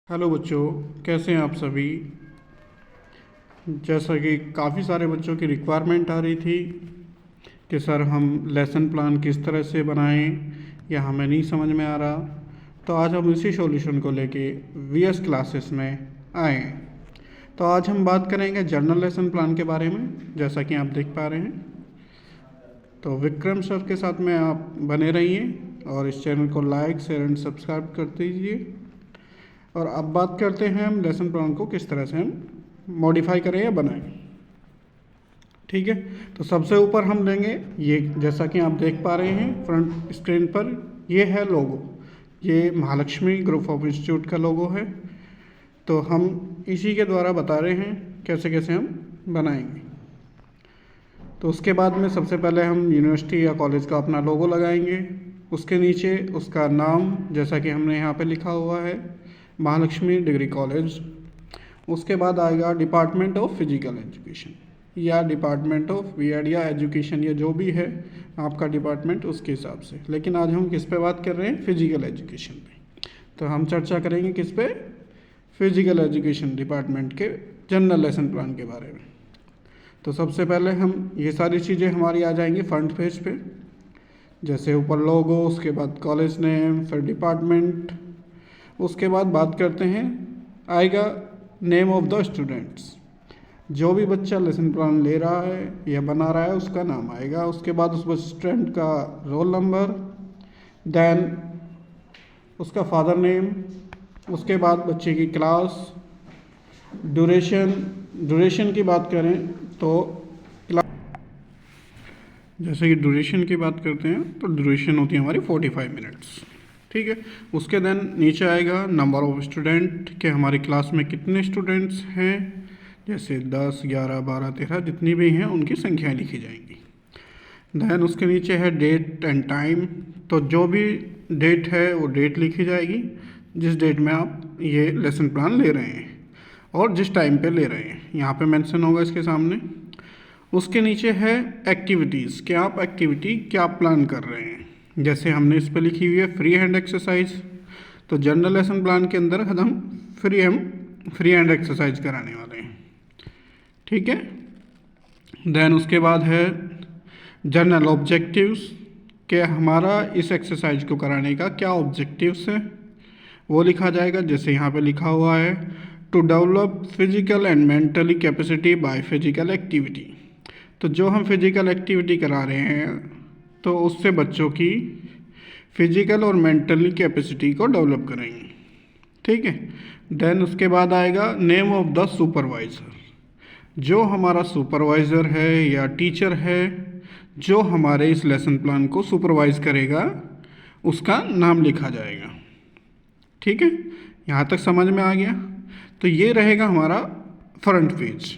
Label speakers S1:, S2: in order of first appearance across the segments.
S1: Hello बच्चों, कैसे हैं आप सभी। जैसा कि काफ़ी सारे बच्चों की रिक्वायरमेंट आ रही थी कि सर हम लेसन प्लान किस तरह से बनाएं या हमें नहीं समझ में आ रहा, तो आज हम इसी सॉल्यूशन को लेके वीएस क्लासेस में आए हैं। तो आज हम बात करेंगे जर्नल लेसन प्लान के बारे में, जैसा कि आप देख पा रहे हैं। तो विक्रम सर के साथ में आप बने रहिए और इस चैनल को लाइक शेयर एंड सब्सक्राइब कर दीजिए। और अब बात करते हैं हम लेसन प्लान को किस तरह से हम मॉडिफाई करें या बनाएं। ठीक है, तो सबसे ऊपर हम लेंगे ये, जैसा कि आप देख पा रहे हैं फ्रंट स्क्रीन पर, ये है लोगो। ये महालक्ष्मी ग्रुप ऑफ इंस्टीट्यूट का लोगो है। तो हम इसी के द्वारा बता रहे हैं कैसे कैसे हम बनाएंगे। तो उसके बाद में सबसे पहले हम यूनिवर्सिटी या कॉलेज का अपना लोगो लगाएंगे। उसके नीचे उसका नाम, जैसा कि हमने यहाँ पे लिखा हुआ है, महालक्ष्मी डिग्री कॉलेज। उसके बाद आएगा डिपार्टमेंट ऑफ फिजिकल एजुकेशन या डिपार्टमेंट ऑफ बीएड या एजुकेशन, या जो भी है आपका डिपार्टमेंट उसके हिसाब से। लेकिन आज हम किस पे बात कर रहे हैं? फिजिकल एजुकेशन पे। तो हम चर्चा करेंगे किस पे? फिजिकल एजुकेशन डिपार्टमेंट के जनरल लेसन प्लान के बारे में। तो सबसे पहले हम ये सारी चीज़ें हमारी आ जाएंगी फ्रंट पेज पे, जैसे ऊपर लोगो, उसके बाद कॉलेज नेम, फिर डिपार्टमेंट। उसके बाद बात करते हैं, आएगा नेम ऑफ द स्टूडेंट्स। जो भी बच्चा लेसन प्लान ले रहा है या बना रहा है उसका नाम आएगा। उसके बाद उस स्टूडेंट का रोल नंबर, देन उसका फादर नेम। उसके बाद बच्चे की क्लास, ड्यूरेशन की बात करें तो जैसे कि ड्यूरेशन की बात करते हैं तो ड्यूरेशन होती है हमारी 45 मिनट्स। ठीक है, उसके देन नीचे आएगा नंबर ऑफ स्टूडेंट, कि हमारी क्लास में कितने स्टूडेंट्स हैं, जैसे 10, 11, 12, 13 जितनी भी हैं उनकी संख्याएं लिखी जाएंगी। देन उसके नीचे है डेट एंड टाइम। तो जो भी डेट है वो डेट लिखी जाएगी जिस डेट में आप ये लेसन प्लान ले रहे हैं और जिस टाइम पे ले रहे हैं, यहाँ पे मेंशन होगा इसके सामने। उसके नीचे है एक्टिविटीज़, कि आप एक्टिविटी क्या प्लान कर रहे हैं। जैसे हमने इस पर लिखी हुई है फ्री हैंड एक्सरसाइज। तो जनरल लेसन प्लान के अंदर हम फ्री हैंड एक्सरसाइज कराने वाले हैं। ठीक है, देन उसके बाद है जनरल ऑब्जेक्टिव्स, कि हमारा इस एक्सरसाइज को कराने का क्या ऑब्जेक्टिव्स है वो लिखा जाएगा। जैसे यहाँ पे लिखा हुआ है to develop physical and mentally capacity by physical activity. तो जो हम फिजिकल एक्टिविटी करा रहे हैं तो उससे बच्चों की फिजिकल और मेंटली कैपेसिटी को डेवलप करेंगे। ठीक है, देन उसके बाद आएगा नेम ऑफ द सुपरवाइज़र। जो हमारा सुपरवाइज़र है या टीचर है जो हमारे इस लेसन प्लान को सुपरवाइज़ करेगा उसका नाम लिखा जाएगा। ठीक है, यहाँ तक समझ में आ गया। तो ये रहेगा हमारा फ्रंट पेज।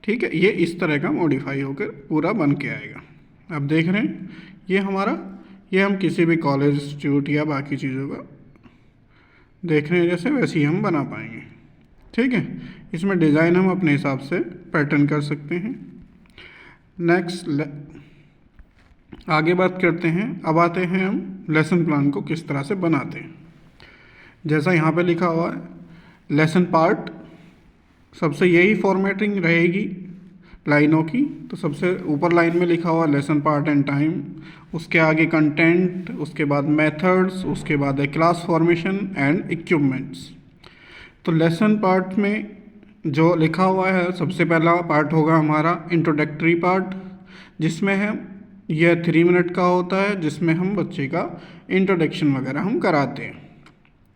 S1: ठीक है, ये इस तरह का मॉडिफाई होकर पूरा बन के आएगा। अब देख रहे हैं ये हमारा, ये हम किसी भी कॉलेज, इंस्टीट्यूट या बाकी चीज़ों का देख रहे हैं जैसे, वैसे ही हम बना पाएंगे। ठीक है, इसमें डिज़ाइन हम अपने हिसाब से पैटर्न कर सकते हैं। नेक्स्ट आगे बात करते हैं। अब आते हैं हम लेसन प्लान को किस तरह से बनाते हैं। जैसा यहाँ पे लिखा हुआ है लेसन पार्ट, सबसे यही फॉर्मेटिंग रहेगी लाइनों की। तो सबसे ऊपर लाइन में लिखा हुआ लेसन पार्ट एंड टाइम, उसके आगे कंटेंट, उसके बाद मेथड्स, उसके बाद है क्लास फॉर्मेशन एंड इक्विपमेंट्स। तो लेसन पार्ट में जो लिखा हुआ है, सबसे पहला पार्ट होगा हमारा इंट्रोडक्टरी पार्ट, जिसमें है यह 3 मिनट का होता है, जिसमें हम बच्चे का इंट्रोडक्शन वगैरह हम कराते हैं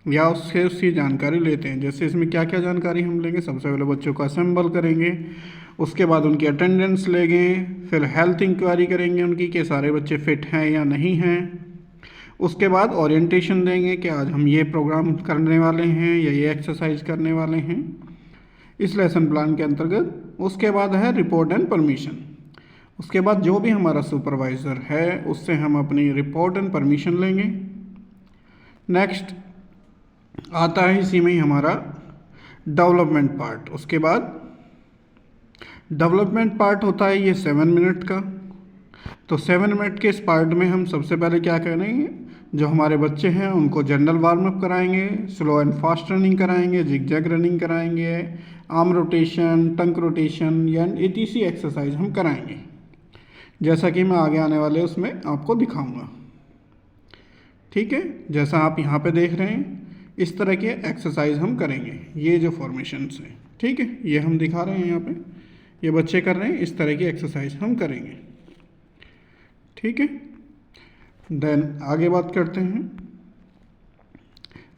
S1: या उसकी जानकारी लेते हैं। जैसे इसमें क्या क्या जानकारी हम लेंगे, सबसे पहले बच्चों को असेंबल करेंगे, उसके बाद उनकी अटेंडेंस लेंगे, फिर हेल्थ इंक्वायरी करेंगे उनकी कि सारे बच्चे फिट हैं या नहीं हैं। उसके बाद ओरिएंटेशन देंगे कि आज हम ये प्रोग्राम करने वाले हैं या ये एक्सरसाइज करने वाले हैं इस लेसन प्लान के अंतर्गत। उसके बाद है रिपोर्ट एंड परमिशन। उसके बाद जो भी हमारा सुपरवाइज़र है उससे हम अपनी रिपोर्ट एंड परमिशन लेंगे। नेक्स्ट आता है इसी में ही हमारा डेवलपमेंट पार्ट। उसके बाद डेवलपमेंट पार्ट होता है ये 7 मिनट का। तो 7 मिनट के इस पार्ट में हम सबसे पहले क्या करेंगे, जो हमारे बच्चे हैं उनको जनरल वार्म अप कराएंगे, स्लो एंड फास्ट रनिंग कराएंगे, जिग-जैग रनिंग कराएंगे, आर्म रोटेशन, टंग रोटेशन या ETC एक्सरसाइज हम कराएंगे, जैसा कि मैं आगे आने वाले उसमें आपको दिखाऊंगा। ठीक है, जैसा आप यहाँ पे देख रहे हैं इस तरह के एक्सरसाइज हम करेंगे, ये जो फॉर्मेशंस हैं। ठीक है, ये हम दिखा रहे हैं यहाँ पे, ये बच्चे कर रहे हैं, इस तरह की एक्सरसाइज हम करेंगे। ठीक है, देन आगे बात करते हैं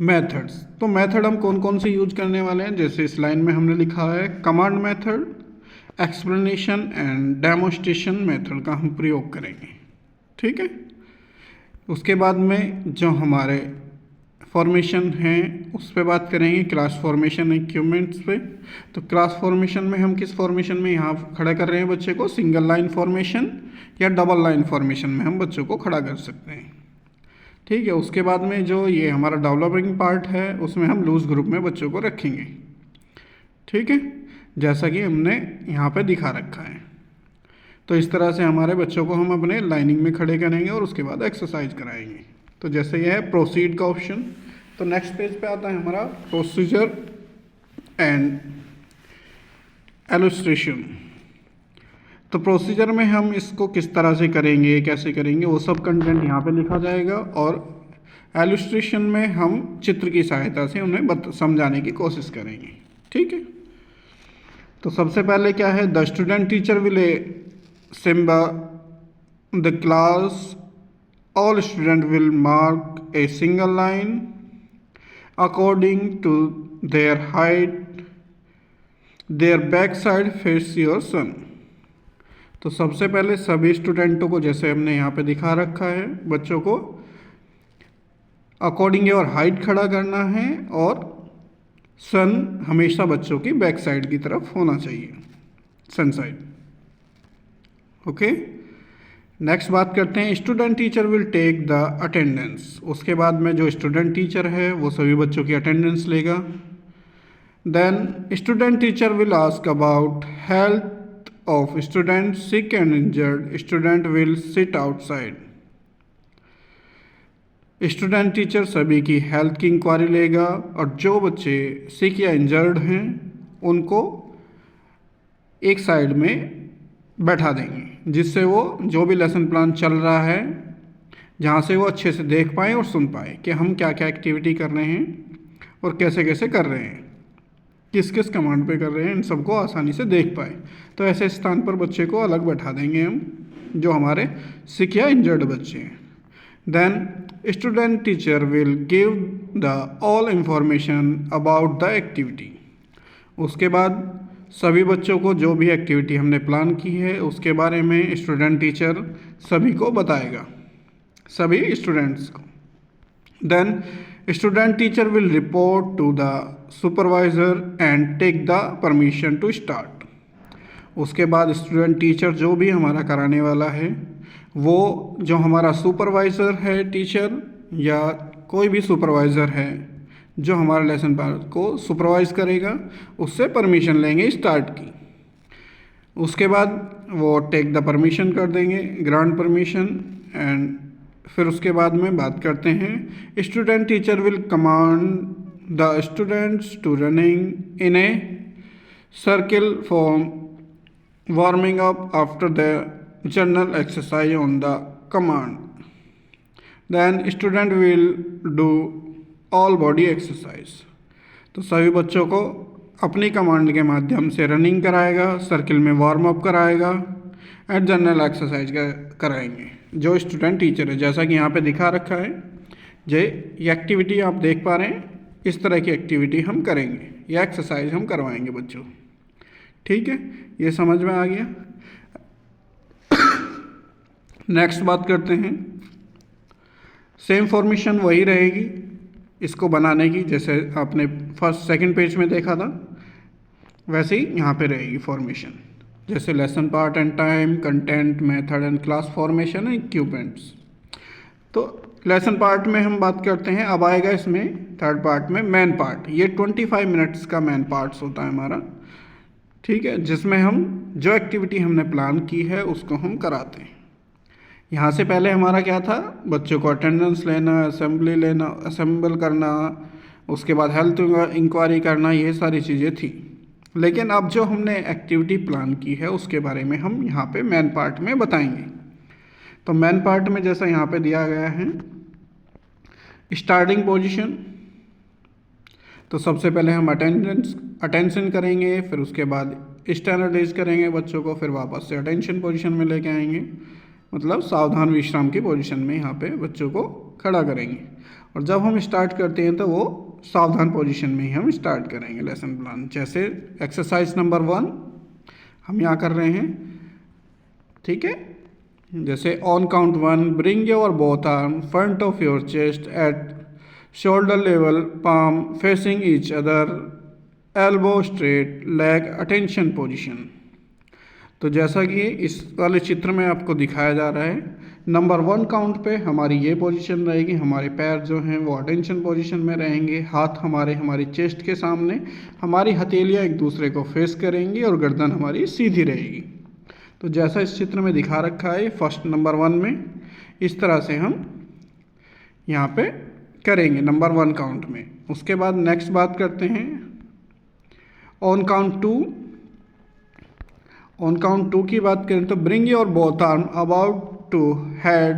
S1: मेथड्स। तो मेथड हम कौन कौन से यूज करने वाले हैं, जैसे इस लाइन में हमने लिखा है command method, explanation and demonstration method का हम प्रयोग करेंगे। ठीक है, उसके बाद में जो हमारे फॉर्मेशन हैं उस पर बात करेंगे, क्लास फॉर्मेशन इक्विपमेंट्स पे। तो क्लास फॉर्मेशन में हम किस फॉर्मेशन में यहाँ खड़ा कर रहे हैं बच्चे को, सिंगल लाइन फॉर्मेशन या डबल लाइन फॉर्मेशन में हम बच्चों को खड़ा कर सकते हैं। ठीक है, उसके बाद में जो ये हमारा डेवलपिंग पार्ट है उसमें हम लूज ग्रुप में बच्चों को रखेंगे। ठीक है, जैसा कि हमने यहाँ पे दिखा रखा है। तो इस तरह से हमारे बच्चों को हम अपने लाइनिंग में खड़े करेंगे और उसके बाद एक्सरसाइज कराएंगे। तो जैसे यह है प्रोसीड का ऑप्शन। तो नेक्स्ट पेज पे आता है हमारा प्रोसीजर एंड इलस्ट्रेशन। तो प्रोसीजर में हम इसको किस तरह से करेंगे, कैसे करेंगे, वो सब कंटेंट यहाँ पे लिखा जाएगा, और इलस्ट्रेशन में हम चित्र की सहायता से उन्हें समझाने की कोशिश करेंगे। ठीक है, तो सबसे पहले क्या है, the student teacher will symbol the class, all students will mark a single line according to their height, their back side face your sun। तो सबसे पहले सभी स्टूडेंटों को, जैसे हमने यहाँ पे दिखा रखा है, बच्चों को अकॉर्डिंग योर हाइट खड़ा करना है और सन हमेशा बच्चों की बैक साइड की तरफ होना चाहिए, सन साइड। ओके, नेक्स्ट बात करते हैं student teacher will take the attendance. उसके बाद में जो स्टूडेंट टीचर है वो सभी बच्चों की अटेंडेंस लेगा। Then student teacher will ask about health of student sick and injured, student will sit outside. Student teacher सभी की हेल्थ की इंक्वायरी लेगा और जो बच्चे सिक या इंजर्ड हैं उनको एक साइड में बैठा देंगे, जिससे वो जो भी लेसन प्लान चल रहा है जहाँ से वो अच्छे से देख पाएँ और सुन पाए कि हम क्या क्या एक्टिविटी कर रहे हैं और कैसे कैसे कर रहे हैं, किस किस कमांड पे कर रहे हैं, इन सबको आसानी से देख पाए। तो ऐसे स्थान पर बच्चे को अलग बैठा देंगे हम, जो हमारे सिक या इंजर्ड बच्चे हैं। Then student teacher will give the all information about the activity. उसके बाद सभी बच्चों को जो भी एक्टिविटी हमने प्लान की है उसके बारे में स्टूडेंट टीचर सभी को बताएगा, सभी स्टूडेंट्स को। Then student teacher will report to the supervisor and take the permission to start. उसके बाद स्टूडेंट टीचर जो भी हमारा कराने वाला है वो जो हमारा सुपरवाइज़र है, टीचर या कोई भी सुपरवाइज़र है जो हमारे लेसन प्लान को सुपरवाइज करेगा, उससे परमिशन लेंगे स्टार्ट की। उसके बाद वो टेक द परमिशन कर देंगे, ग्रांट परमिशन। एंड फिर उसके बाद में बात करते हैं student teacher will command the students to running in a circle for warming up after the general exercise on the command. Then student will do all body exercise. तो सभी बच्चों को अपनी कमांड के माध्यम से रनिंग कराएगा, सर्किल में वार्म अप कराएगा एंड जनरल एक्सरसाइज कराएंगे जो स्टूडेंट टीचर है, जैसा कि यहाँ पे दिखा रखा है। ये एक्टिविटी आप देख पा रहे हैं, इस तरह की एक्टिविटी हम करेंगे, यह एक्सरसाइज हम करवाएंगे बच्चों। ठीक है, ये समझ में आ गया। नेक्स्ट बात करते हैं, सेम फॉर्मेशन वही रहेगी इसको बनाने की, जैसे आपने फर्स्ट सेकंड पेज में देखा था वैसे ही यहाँ पे रहेगी फॉर्मेशन, जैसे lesson part and time, content, method and class formation and equipments. तो लेसन पार्ट में हम बात करते हैं, अब आएगा इसमें थर्ड पार्ट में मेन पार्ट। ये 25 मिनट्स का मेन पार्ट्स होता है हमारा। ठीक है, जिसमें हम जो एक्टिविटी हमने प्लान की है उसको हम कराते हैं। यहाँ से पहले हमारा क्या था, बच्चों को अटेंडेंस लेना, असेंबली लेना, असेंबल करना, उसके बाद हेल्थ इंक्वायरी करना, ये सारी चीज़ें थी। लेकिन अब जो हमने एक्टिविटी प्लान की है उसके बारे में हम यहाँ पे मेन पार्ट में बताएंगे। तो मेन पार्ट में जैसा यहाँ पे दिया गया है, स्टार्टिंग पोजीशन, तो सबसे पहले हम अटेंशन करेंगे, फिर उसके बाद स्टैंडर्डाइज करेंगे बच्चों को, फिर वापस से अटेंशन पोजीशन में लेके आएंगे, मतलब सावधान विश्राम की पोजीशन में यहाँ पे बच्चों को खड़ा करेंगे। और जब हम स्टार्ट करते हैं तो वो सावधान पोजीशन में ही हम स्टार्ट करेंगे लेसन प्लान। जैसे एक्सरसाइज नंबर 1 हम यहाँ कर रहे हैं, ठीक है। जैसे on count 1 bring your both arm front of your chest at shoulder level, palm facing each other, elbow straight, leg attention position. तो जैसा कि इस वाले चित्र में आपको दिखाया जा रहा है, नंबर 1 काउंट पे हमारी ये पोजीशन रहेगी, हमारे पैर जो हैं वो अटेंशन पोजीशन में रहेंगे, हाथ हमारी चेस्ट के सामने, हमारी हथेलियाँ एक दूसरे को फेस करेंगी और गर्दन हमारी सीधी रहेगी। तो जैसा इस चित्र में दिखा रखा है फर्स्ट नंबर 1 में, इस तरह से हम यहाँ पे करेंगे नंबर 1 काउंट में। उसके बाद नेक्स्ट बात करते हैं ऑन काउंट 2। ऑन काउंट 2 की बात करें तो bring your both arm about to head,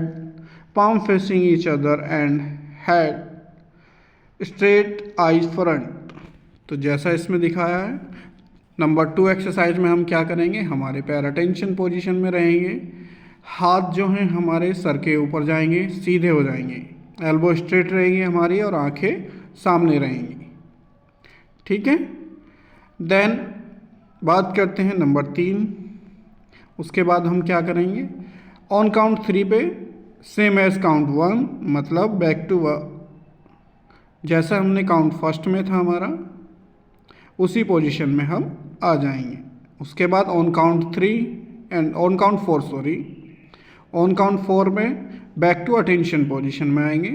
S1: palm facing each other and head straight, eyes front. तो जैसा इसमें दिखाया है, नंबर 2 एक्सरसाइज में हम क्या करेंगे, हमारे पैर अटेंशन पोजीशन में रहेंगे, हाथ जो हैं हमारे सर के ऊपर जाएंगे, सीधे हो जाएंगे, एल्बो स्ट्रेट रहेगी हमारी और आंखें सामने रहेंगी, ठीक है। देन बात करते हैं नंबर 3। उसके बाद हम क्या करेंगे, ऑन काउंट 3 पे सेम एज काउंट 1, मतलब बैक टू जैसा हमने काउंट फर्स्ट में था हमारा, उसी पोजीशन में हम आ जाएंगे। उसके बाद on count 3 and on count 4 sorry, on count 4 में बैक टू अटेंशन पोजीशन में आएंगे।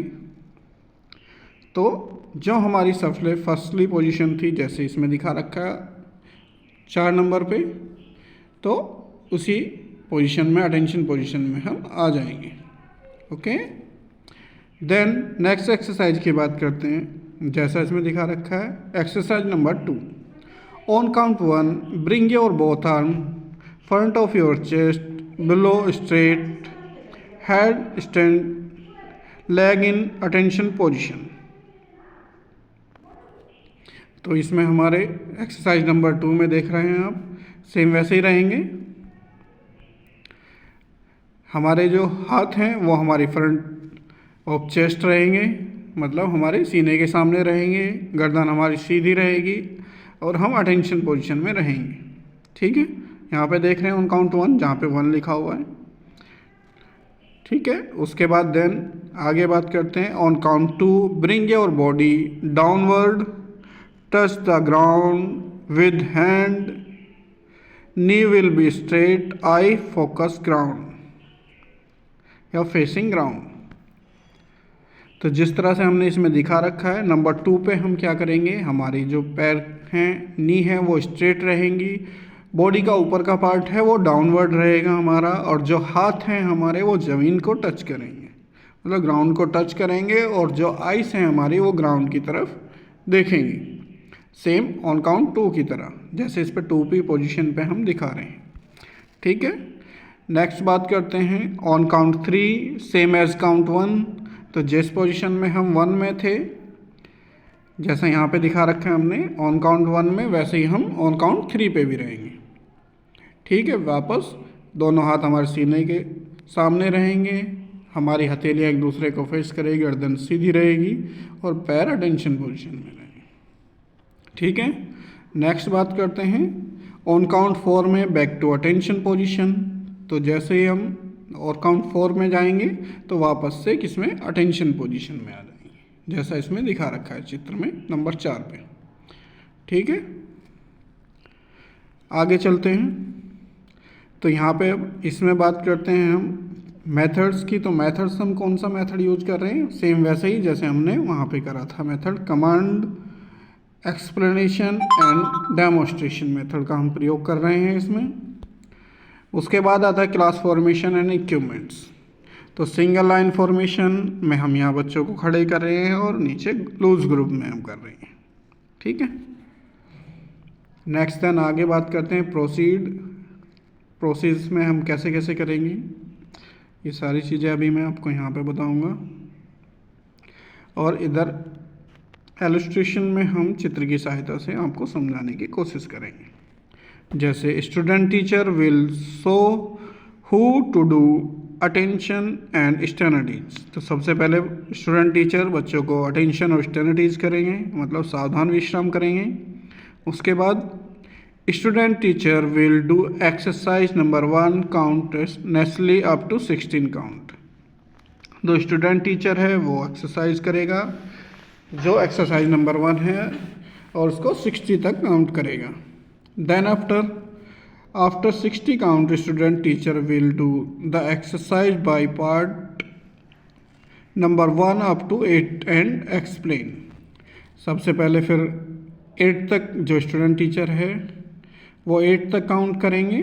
S1: तो जो हमारी सबसे फर्स्टली पोजीशन थी, जैसे इसमें दिखा रखा है 4 नंबर पे, तो उसी पोजीशन में अटेंशन पोजीशन में हम आ जाएंगे, ओके। देन नेक्स्ट एक्सरसाइज की बात करते हैं, जैसा इसमें दिखा रखा है exercise number 2। On count 1 bring your both arm front of your chest, below straight, head stand, leg in attention position. तो इसमें हमारे एक्सरसाइज नंबर 2 में देख रहे हैं आप, सेम वैसे ही रहेंगे। हमारे जो हाथ हैं वो हमारी फ्रंट ऑफ चेस्ट रहेंगे, मतलब हमारे सीने के सामने रहेंगे, गर्दन हमारी सीधी रहेगी और हम अटेंशन पोजीशन में रहेंगे, ठीक है। यहाँ पे देख रहे हैं ऑन काउंट 1, जहाँ पे 1 लिखा हुआ है, ठीक है। उसके बाद देन आगे बात करते हैं on count 2 bring your body downward, touch the ground with hand, knee will be straight, I focus ground या फेसिंग ग्राउंड। तो जिस तरह से हमने इसमें दिखा रखा है, नंबर 2 पे हम क्या करेंगे, हमारी जो पैर हैं, नी है वो स्ट्रेट रहेंगी, बॉडी का ऊपर का पार्ट है वो डाउनवर्ड रहेगा हमारा, और जो हाथ हैं हमारे वो ज़मीन को टच करेंगे, मतलब ग्राउंड को टच करेंगे, और जो आइस हैं हमारी वो ग्राउंड की तरफ देखेंगी, सेम ऑन काउंट 2 की तरह, जैसे इस पर 2 की पोजीशन पे हम दिखा रहे हैं, ठीक है। नेक्स्ट बात करते हैं on count 3 same as count 1। तो जिस पोजीशन में हम 1 में थे, जैसा यहाँ पे दिखा रखा है हमने ऑन काउंट 1 में, वैसे ही हम ऑन काउंट 3 पे भी रहेंगे, ठीक है। वापस दोनों हाथ हमारे सीने के सामने रहेंगे, हमारी हथेलियाँ एक दूसरे को फेस करेगी, गर्दन सीधी रहेगी और पैर अटेंशन पोजीशन में रहेंगे, ठीक है। नेक्स्ट बात करते हैं ऑन काउंट 4 में बैक टू अटेंशन पोजीशन। तो जैसे ही हम और काउंट 4 में जाएंगे तो वापस से किसमें, अटेंशन पोजीशन में आ जाएंगे, जैसा इसमें दिखा रखा है चित्र में नंबर 4 पे, ठीक है। आगे चलते हैं, तो यहाँ पे इसमें बात करते हैं हम मेथड्स की। तो मेथड्स हम कौन सा मेथड यूज कर रहे हैं, सेम वैसे ही जैसे हमने वहाँ पे करा था method, command, explanation and demonstration method का हम प्रयोग कर रहे हैं इसमें। उसके बाद आता है क्लास फॉर्मेशन एंड इक्विपमेंट्स। तो सिंगल लाइन फॉर्मेशन में हम यहाँ बच्चों को खड़े कर रहे हैं और नीचे लूज ग्रुप में हम कर रहे हैं। ठीक है, नेक्स्ट देन आगे बात करते हैं प्रोसेस में हम कैसे कैसे करेंगे। ये सारी चीज़ें अभी मैं आपको यहाँ पे बताऊँगा, और इधर इलस्ट्रेशन में हम चित्र की सहायता से आपको समझाने की कोशिश करेंगे। जैसे student teacher will show who to do attention and stand at ease. तो सबसे पहले स्टूडेंट टीचर बच्चों को अटेंशन और स्टैंडर्डीज करेंगे, मतलब सावधान विश्राम करेंगे। उसके बाद student teacher will do exercise number 1 continuously up to 16 count. जो स्टूडेंट टीचर है वो एक्सरसाइज करेगा, जो एक्सरसाइज नंबर 1 है, और उसको 60 तक काउंट करेगा। Then after 60 count student teacher will do the exercise by part number 1 up to 8 and explain. सबसे पहले फिर 8 तक जो स्टूडेंट टीचर है वो 8 तक काउंट करेंगे,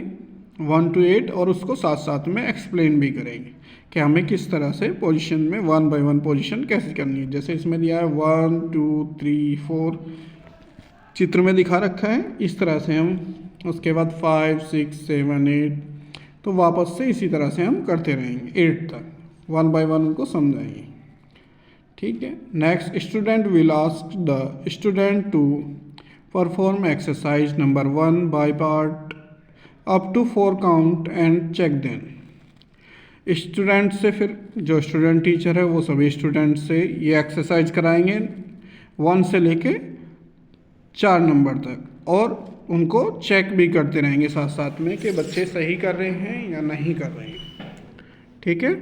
S1: 1 to 8, और उसको साथ साथ में एक्सप्लेन भी करेंगे कि हमें किस तरह से पोजीशन में 1 by 1 पोजीशन कैसे करनी है। जैसे इसमें दिया है 1 2 3 4 चित्र में दिखा रखा है, इस तरह से हम, उसके बाद 5 6 7 8, तो वापस से इसी तरह से हम करते रहेंगे 8 तक, 1 by 1 उनको समझाएंगे। ठीक है, next student will ask the student to perform exercise number 1 by part up to 4 count and check then. Student से फिर जो स्टूडेंट टीचर है वो सभी स्टूडेंट से ये एक्सरसाइज कराएंगे 1 से लेके 4 नंबर तक, और उनको चेक भी करते रहेंगे साथ साथ में कि बच्चे सही कर रहे हैं या नहीं कर रहे हैं। ठीक है,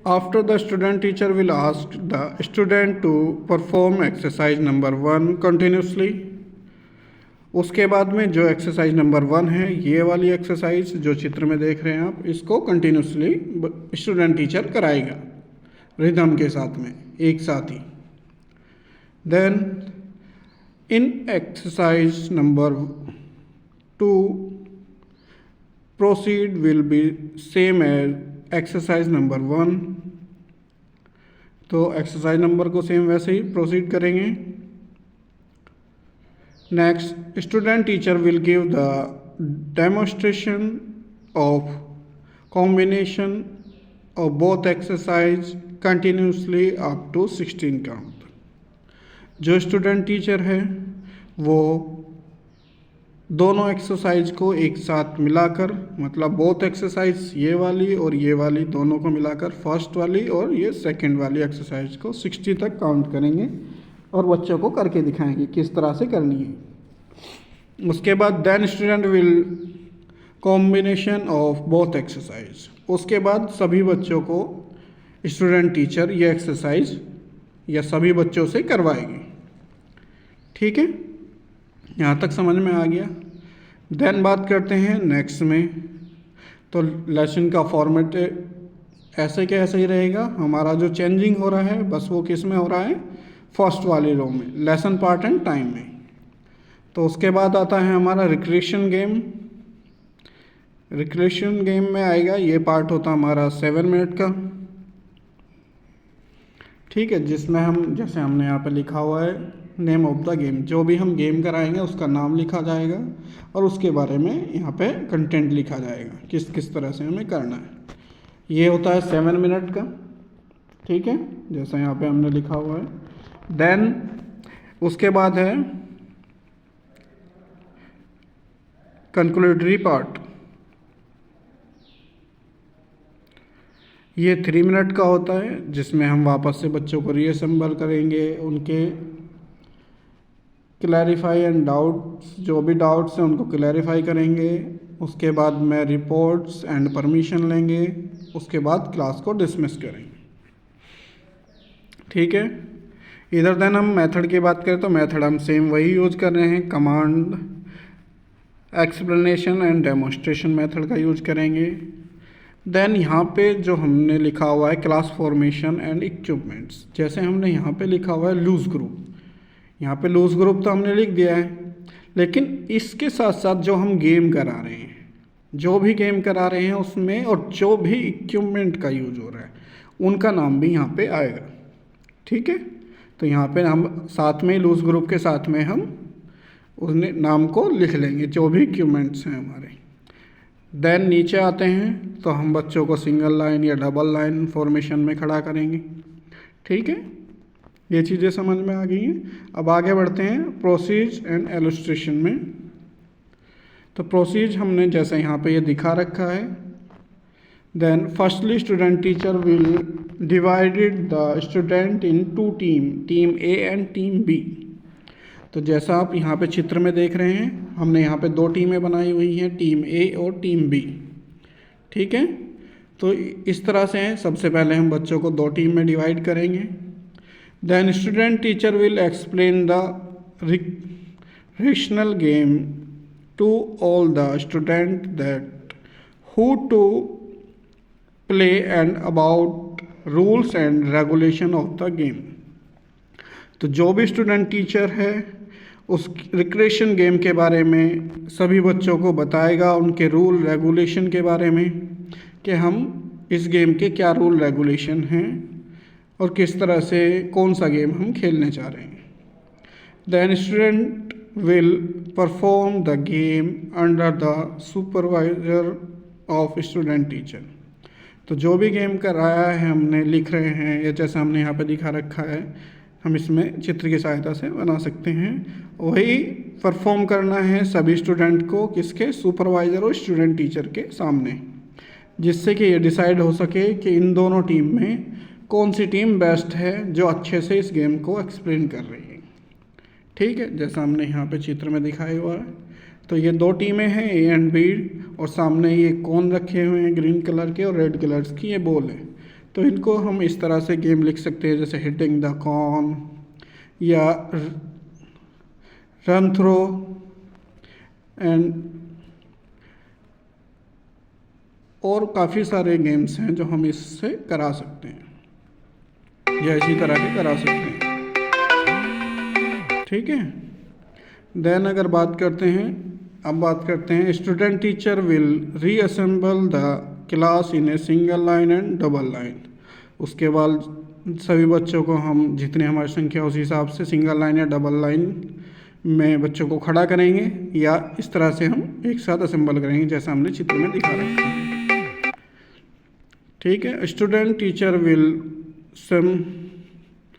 S1: after the student teacher will ask the student to perform exercise number 1 continuously. उसके बाद में जो एक्सरसाइज नंबर 1 है, ये वाली एक्सरसाइज जो चित्र में देख रहे हैं आप, इसको कंटिन्यूसली स्टूडेंट टीचर कराएगा रिदम के साथ में, एक साथ ही। Then in exercise number 2 proceed will be same as exercise number 1। तो एक्सरसाइज नंबर को सेम वैसे ही प्रोसीड करेंगे। Next student teacher will give the demonstration of combination of both exercise continuously up to 16 count. जो student teacher है वो दोनों exercise को एक साथ मिलाकर, मतलब बोथ एक्सरसाइज ये वाली और ये वाली दोनों को मिलाकर, फर्स्ट वाली और ये सेकंड वाली एक्सरसाइज को 60 तक काउंट करेंगे और बच्चों को करके दिखाएंगे किस तरह से करनी है। उसके बाद then student will combination of both exercise. उसके बाद सभी बच्चों को स्टूडेंट टीचर ये एक्सरसाइज या सभी बच्चों से करवाएगी। ठीक है, यहाँ तक समझ में आ गया। देन बात करते हैं नेक्स्ट में। तो लेसन का फॉर्मेट ऐसे के ऐसे ही रहेगा। हमारा जो चेंजिंग हो रहा है बस वो किस में हो रहा है, फर्स्ट वाली रो में, लेसन पार्ट एंड टाइम में। तो उसके बाद आता है हमारा रिक्रिएशन गेम। रिक्रिएशन गेम में आएगा, ये पार्ट होता हमारा 7 मिनट का। ठीक है, जिसमें हम, जैसे हमने यहाँ पे लिखा हुआ है नेम ऑफ द गेम, जो भी हम गेम कराएंगे उसका नाम लिखा जाएगा और उसके बारे में यहाँ पे कंटेंट लिखा जाएगा, किस किस तरह से हमें करना है। ये होता है 7 मिनट का। ठीक है, जैसा यहाँ पे हमने लिखा हुआ है। देन उसके बाद है कंक्लूडरी पार्ट। ये 3 मिनट का होता है, जिसमें हम वापस से बच्चों को रीअसेंबल करेंगे, उनके क्लैरिफाई एंड डाउट्स, जो भी डाउट्स हैं उनको क्लैरिफाई करेंगे। उसके बाद में रिपोर्ट्स एंड परमिशन लेंगे। उसके बाद क्लास को डिसमिस करेंगे। ठीक है, इधर देन हम मेथड की बात करें तो मेथड हम सेम वही यूज कर रहे हैं, command, explanation and demonstration method का यूज करेंगे। देन यहाँ पे जो हमने लिखा हुआ है क्लास फॉर्मेशन एंड इक्विपमेंट्स, जैसे हमने यहाँ पे लिखा हुआ है लूज ग्रुप, यहाँ पे लूज ग्रुप तो हमने लिख दिया है, लेकिन इसके साथ साथ जो हम गेम करा रहे हैं जो भी गेम करा रहे हैं उसमें और जो भी इक्विपमेंट का यूज हो रहा है उनका नाम भी यहाँ पे आएगा। ठीक है, तो यहाँ पे हम साथ में लूज ग्रुप के साथ में हम उसने नाम को लिख लेंगे जो भी इक्विपमेंट्स हैं हमारे। देन नीचे आते हैं तो हम बच्चों को सिंगल लाइन या डबल लाइन फॉर्मेशन में खड़ा करेंगे। ठीक है, ये चीज़ें समझ में आ गई हैं। अब आगे बढ़ते हैं प्रोसीज एंड इलस्ट्रेशन में। तो प्रोसीज हमने जैसे यहाँ पे ये दिखा रखा है। Then firstly student teacher will divided the student into team A and team B. तो जैसा आप यहाँ पे चित्र में देख रहे हैं, हमने यहाँ पे दो टीमें बनाई हुई हैं, टीम ए और टीम बी। ठीक है, तो इस तरह से सबसे पहले हम बच्चों को दो टीम में डिवाइड करेंगे। Then student teacher will explain the recreational game to all the students that who to play and about rules and regulation of the game। तो जो भी स्टूडेंट टीचर है उस रिक्रिएशन गेम के बारे में सभी बच्चों को बताएगा, उनके रूल रेगुलेशन के बारे में कि हम इस गेम के क्या रूल रेगुलेशन हैं और किस तरह से कौन सा गेम हम खेलने जा रहे हैं। Then student will perform the game under the supervisor of student teacher। तो जो भी गेम कराया है हमने लिख रहे हैं या जैसा हमने यहाँ पे दिखा रखा है, हम इसमें चित्र की सहायता से बना सकते हैं। वही परफॉर्म करना है सभी स्टूडेंट को किसके, सुपरवाइज़र और स्टूडेंट टीचर के सामने, जिससे कि ये डिसाइड हो सके कि इन दोनों टीम में कौन सी टीम बेस्ट है जो अच्छे से इस गेम को एक्सप्लेन कर रही है। ठीक है, जैसा हमने यहाँ पे चित्र में दिखाया हुआ है। तो ये दो टीमें हैं ए एंड बी और सामने ये कोन रखे हुए हैं ग्रीन कलर के और रेड कलर्स की ये बॉल है। तो इनको हम इस तरह से गेम लिख सकते हैं जैसे हिटिंग द कॉन या रन थ्रो एंड और काफ़ी सारे गेम्स हैं जो हम इससे करा सकते हैं या इसी तरह के करा सकते हैं। ठीक है, देन अगर बात करते हैं, अब बात करते हैं student teacher will reassemble the class in a single line and double line. उसके बाद सभी बच्चों को हम जितने हमारी संख्या उस हिसाब से सिंगल लाइन या डबल लाइन में बच्चों को खड़ा करेंगे या इस तरह से हम एक साथ असेंबल करेंगे जैसा हमने चित्र में दिखा रखा है। ठीक है, student teacher will summarise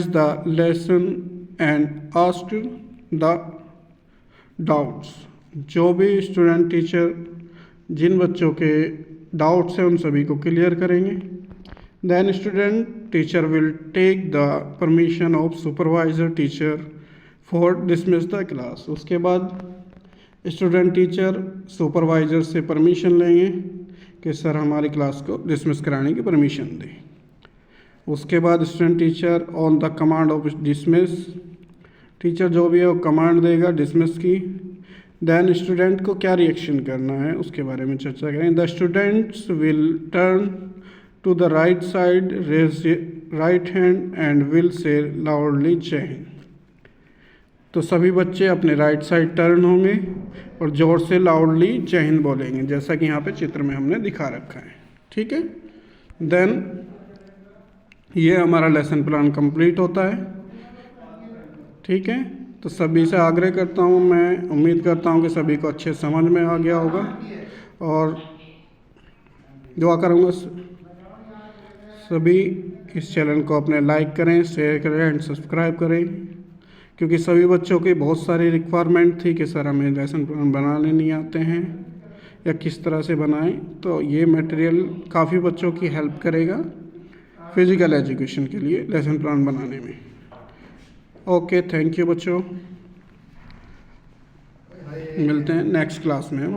S1: the lesson and ask the doubts. जो भी स्टूडेंट टीचर जिन बच्चों के डाउट्स हैं उन सभी को क्लियर करेंगे। Then student teacher will take the permission of supervisor teacher for dismiss the class. उसके बाद स्टूडेंट टीचर सुपरवाइजर से परमिशन लेंगे कि सर हमारी क्लास को डिसमिस कराने की परमिशन दें। उसके बाद student teacher on the command of dismiss, teacher जो भी है वो कमांड देगा डिसमिस की। देन स्टूडेंट को क्या रिएक्शन करना है उसके बारे में चर्चा करें। The students will turn to the right side, raise right hand and will say loudly Jai Hind. तो सभी बच्चे अपने राइट साइड टर्न होंगे और ज़ोर से लाउडली जय हिंद बोलेंगे जैसा कि यहाँ पे चित्र में हमने दिखा रखा है। ठीक है, देन ये हमारा लेसन प्लान कंप्लीट होता है। ठीक है, तो सभी से आग्रह करता हूँ, मैं उम्मीद करता हूँ कि सभी को अच्छे समझ में आ गया होगा और दुआ करूँगा सभी इस चैनल को अपने लाइक करें, शेयर करें एंड सब्सक्राइब करें, क्योंकि सभी बच्चों की बहुत सारी रिक्वायरमेंट थी कि सर हमें लेसन प्लान बनाने नहीं आते हैं या किस तरह से बनाएं। तो ये मटेरियल काफ़ी बच्चों की हेल्प करेगा फिज़िकल एजुकेशन के लिए लेसन प्लान बनाने में। ओके, थैंक यू बच्चों, मिलते हैं नेक्स्ट क्लास में।